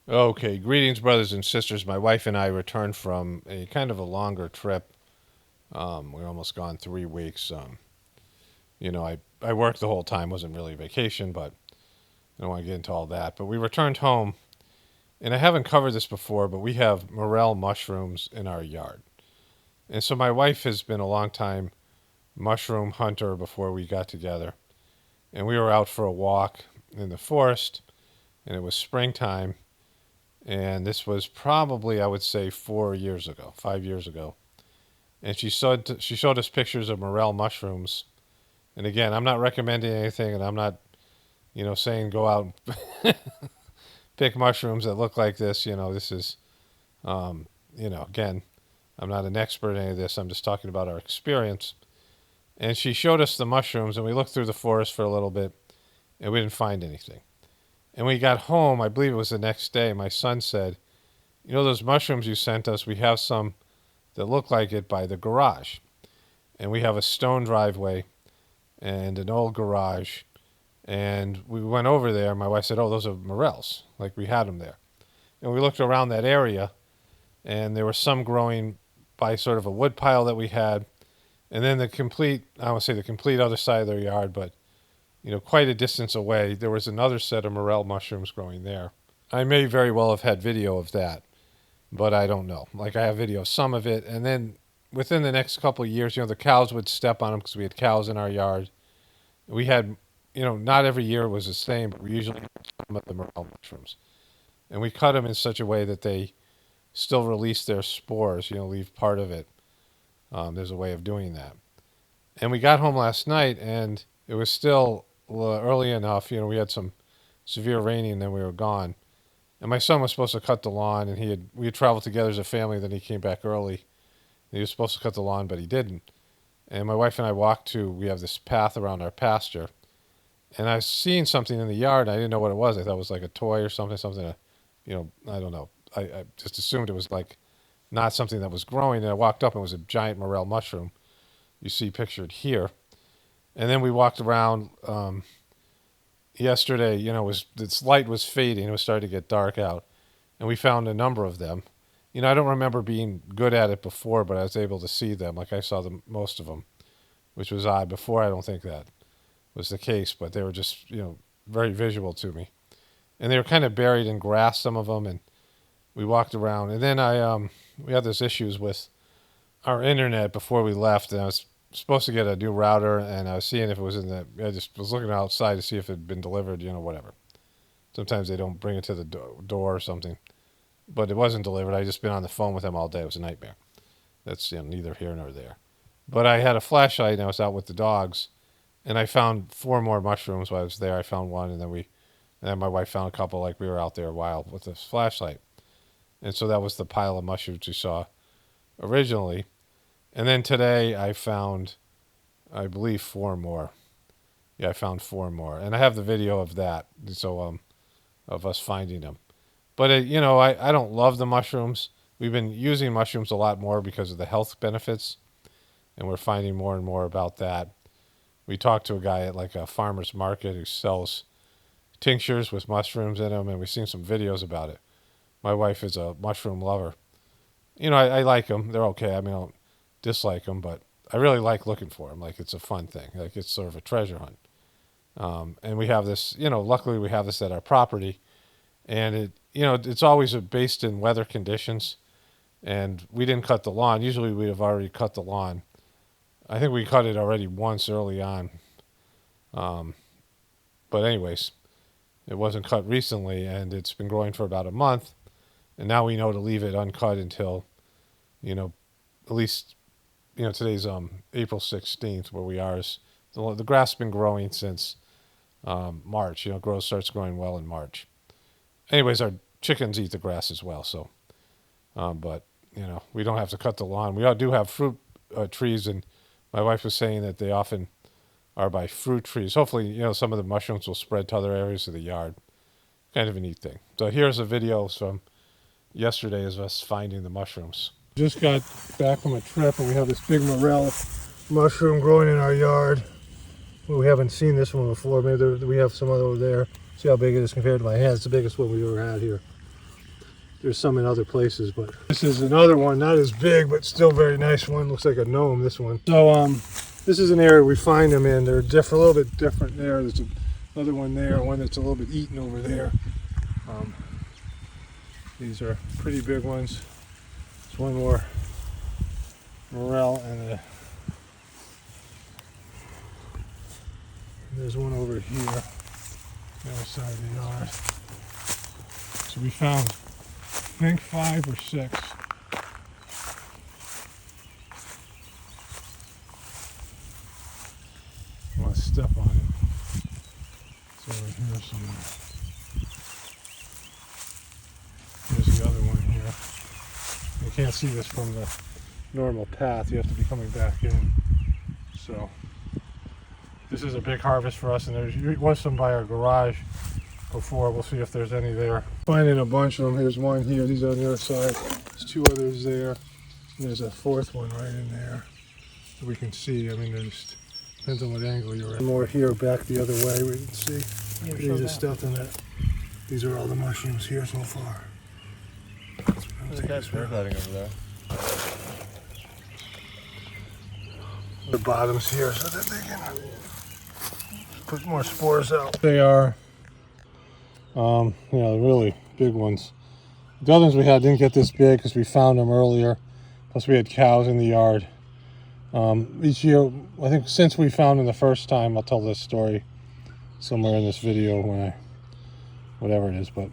Okay, greetings, brothers and sisters. My wife and I returned from a kind of a longer trip. We're almost gone 3 weeks. I worked the whole time. Wasn't really a vacation, but I don't want to get into all that. But we returned home, and I haven't covered this before, but we have morel mushrooms in our yard. And so my wife has been a long time mushroom hunter before we got together. And we were out for a walk in the forest, and it was springtime. And this was probably, I would say, 4 years ago, 5 years ago. And she showed us pictures of morel mushrooms. And again, I'm not recommending anything, and I'm not, saying go out and pick mushrooms that look like this. This is, again, I'm not an expert in any of this. I'm just talking about our experience. And she showed us the mushrooms, and we looked through the forest for a little bit, and we didn't find anything. And we got home, I believe it was the next day, my son said, those mushrooms you sent us, we have some that look like it by the garage. And we have a stone driveway and an old garage. And we went over there. My wife said, "Oh, those are morels. Like we had them there." And we looked around that area, and there was some growing by sort of a wood pile that we had. And then I won't say the complete other side of their yard, but, quite a distance away, there was another set of morel mushrooms growing there. I may very well have had video of that, but I don't know. Like I have video of some of it. And then within the next couple of years, the cows would step on them because we had cows in our yard. We had, not every year was the same, but we usually had some of the morel mushrooms. And we cut them in such a way that they still release their spores, leave part of it. There's a way of doing that. And we got home last night, and it was still early enough. We had some severe raining, and then we were gone. And my son was supposed to cut the lawn, and we had traveled together as a family. Then he came back early. He was supposed to cut the lawn, but he didn't. And my wife and I we have this path around our pasture, and I was seeing something in the yard. And I didn't know what it was. I thought it was like a toy or something. I don't know. I just assumed it was like not something that was growing. And I walked up, and it was a giant morel mushroom. You see pictured here. And then we walked around yesterday. This light was fading. It was starting to get dark out, and we found a number of them. I don't remember being good at it before, but I was able to see them. Like I saw most of them, which was odd. Before, I don't think that was the case, but they were just, very visual to me. And they were kind of buried in grass, some of them, and we walked around. And then we had these issues with our internet before we left, and I was supposed to get a new router, and I was seeing if it was I just was looking outside to see if it had been delivered, whatever. Sometimes they don't bring it to the door or something. But it wasn't delivered. I just been on the phone with them all day. It was a nightmare. That's neither here nor there. But I had a flashlight, and I was out with the dogs, and I found 4 more mushrooms while I was there. I found one, and then my wife found a couple. Like we were out there a while with this flashlight, and so that was the pile of mushrooms you saw originally. And then today I found, I believe, 4 more. Yeah, I found 4 more, and I have the video of that. So of us finding them. But I don't love the mushrooms. We've been using mushrooms a lot more because of the health benefits, and we're finding more and more about that. We talked to a guy at like a farmer's market who sells tinctures with mushrooms in them, and we've seen some videos about it. My wife is a mushroom lover. I like them. They're okay. I mean, I don't dislike them, but I really like looking for them. Like it's a fun thing. Like it's sort of a treasure hunt. And we have this, luckily we have this at our property, and it's always based in weather conditions. And we didn't cut the lawn. Usually we'd have already cut the lawn. I think we cut it already once early on. But anyways, it wasn't cut recently, and it's been growing for about a month. And now we know to leave it uncut until, at least, today's April 16th, where we are. The grass has been growing since March. Growth starts growing well in March. Anyways, our chickens eat the grass as well. So, but we don't have to cut the lawn. We do have fruit trees, and my wife was saying that they often are by fruit trees. Hopefully, some of the mushrooms will spread to other areas of the yard. Kind of a neat thing. So here's a video from yesterday of us finding the mushrooms. Just got back from a trip, and we have this big morel mushroom growing in our yard. Well, we haven't seen this one before. Maybe we have some other over there. See how big it is compared to my hand. It's the biggest one we ever had here. there's some in other places, but this is another one, not as big, but still very nice one. Looks like a gnome, this one. So this is an area we find them in. They're different, a little bit different there. There's another one there, one that's a little bit eaten over there. These are pretty big ones. There's one more morel, and there's one over here, the other side of the yard. So we found, I think, 5 or 6. I want to step on it. It's over here somewhere. There's the other one here. You can't see this from the normal path. You have to be coming back in. So this is a big harvest for us, and there was some by our garage before. We'll see if there's any there. Finding a bunch of them. Here's one here. These are on the other side. There's 2 others there. And there's a 4th one right in there that we can see. I mean, there's depends on what angle you're at. More here, back the other way. We can see. These are stuff in it. These are all the mushrooms here so far. There's a guy's paragliding over there. The bottoms here so that they can put more spores out. They are, really big ones. The other ones we had didn't get this big because we found them earlier. Plus we had cows in the yard. Each year, I think since we found them the first time, I'll tell this story somewhere in this video when whatever it is, but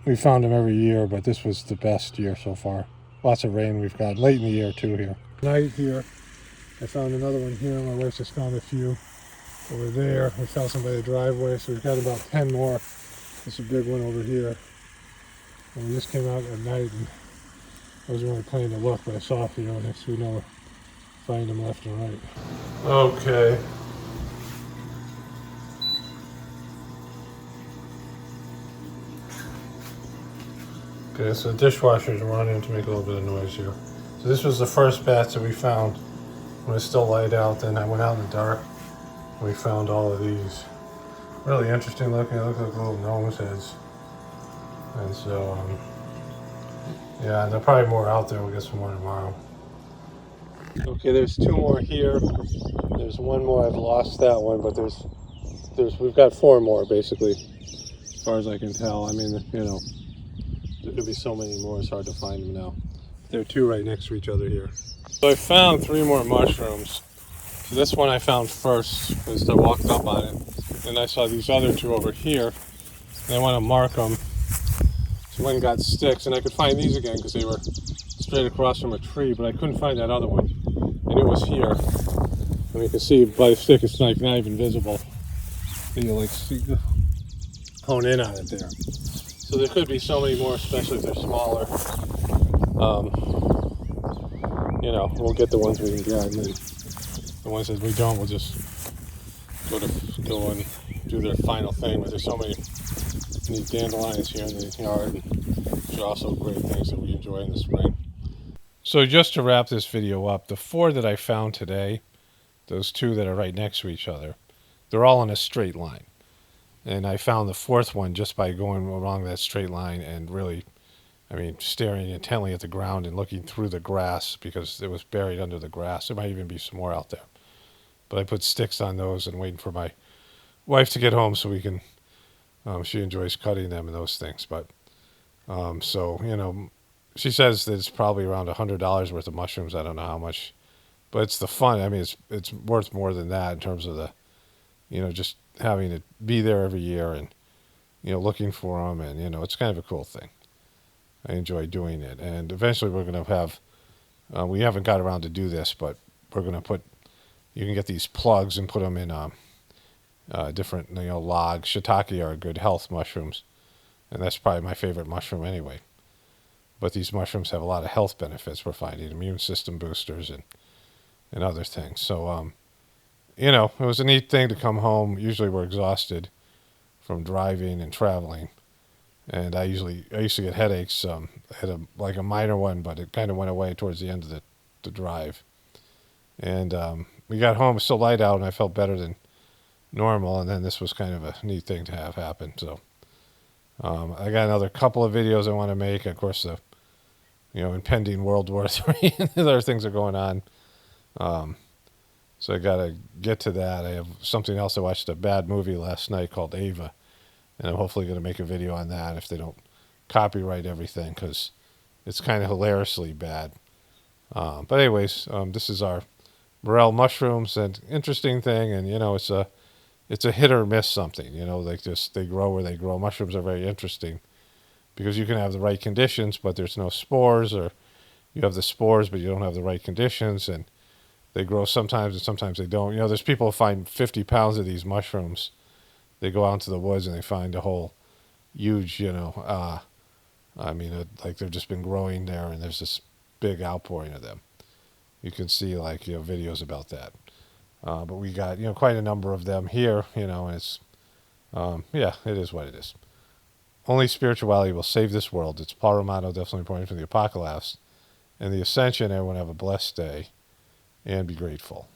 we found them every year, but this was the best year so far. Lots of rain we've got late in the year too here. Night here, I found another one here. My wife just found a few over there. We found some by the driveway, so we've got about 10 more. There's a big one over here. And we just came out at night, and I wasn't really planning to look, but I saw a few, and next we know, find them left and right. Okay. Okay, so the dishwasher's running to make a little bit of noise here. So this was the first batch that we found when it was still light out. Then I went out in the dark and we found all of these. Really interesting looking. They look like little gnomes' heads. And so, yeah, there'll probably more out there. We'll get some more tomorrow. Okay, there's 2 more here. There's one more. I've lost that one, but we've got 4 more basically, as far as I can tell. I mean, there'll be so many more. It's hard to find them now. There are 2 right next to each other here. So I found 3 more mushrooms. So this one I found first because I walked up on it. And I saw these other 2 over here. And I want to mark them. So I went and got sticks, and I could find these again because they were straight across from a tree, but I couldn't find that other one. And it was here. And you can see by the stick, it's like not even visible. And you hone in on it there. So there could be so many more, especially if they're smaller. We'll get the ones we can get, and then the ones that we don't, we'll just go and do their final thing. But there's so many neat dandelions here in the yard, which are also great things that we enjoy in the spring. So just to wrap this video up, the 4 that I found today, those 2 that are right next to each other, they're all in a straight line. And I found the 4th one just by going along that straight line and really, staring intently at the ground and looking through the grass because it was buried under the grass. There might even be some more out there. But I put sticks on those and waiting for my wife to get home so we can, she enjoys cutting them and those things. But, she says that it's probably around $100 worth of mushrooms. I don't know how much, but it's the fun. It's worth more than that in terms of the, just having it be there every year and, looking for them. And, it's kind of a cool thing. I enjoy doing it. And eventually we're going to have, we haven't got around to do this, but we're going to you can get these plugs and put them in different, logs. Shiitake are good health mushrooms. And that's probably my favorite mushroom anyway. But these mushrooms have a lot of health benefits. We're finding immune system boosters and other things. So, it was a neat thing to come home. Usually we're exhausted from driving and traveling. And I used to get headaches. I had a minor one, but it kind of went away towards the end of the drive. And we got home, it was still light out, and I felt better than normal. And then this was kind of a neat thing to have happen. So I got another couple of videos I want to make. Of course, the impending World War III and other things are going on. So I got to get to that. I have something else. I watched a bad movie last night called Ava, and I'm hopefully going to make a video on that if they don't copyright everything, because it's kind of hilariously bad. But anyways, this is our Morel Mushrooms, and interesting thing, and it's a hit or miss something. Like just they grow where they grow. Mushrooms are very interesting because you can have the right conditions, but there's no spores, or you have the spores, but you don't have the right conditions, and they grow sometimes and sometimes they don't. There's people who find 50 pounds of these mushrooms. They go out into the woods and they find a whole huge, like they've just been growing there, and there's this big outpouring of them. You can see videos about that. But we got quite a number of them here, and it's it is what it is. Only spirituality will save this world. It's Paul Romano, definitely pointing from the Apocalypse and the Ascension. Everyone have a blessed day and be grateful.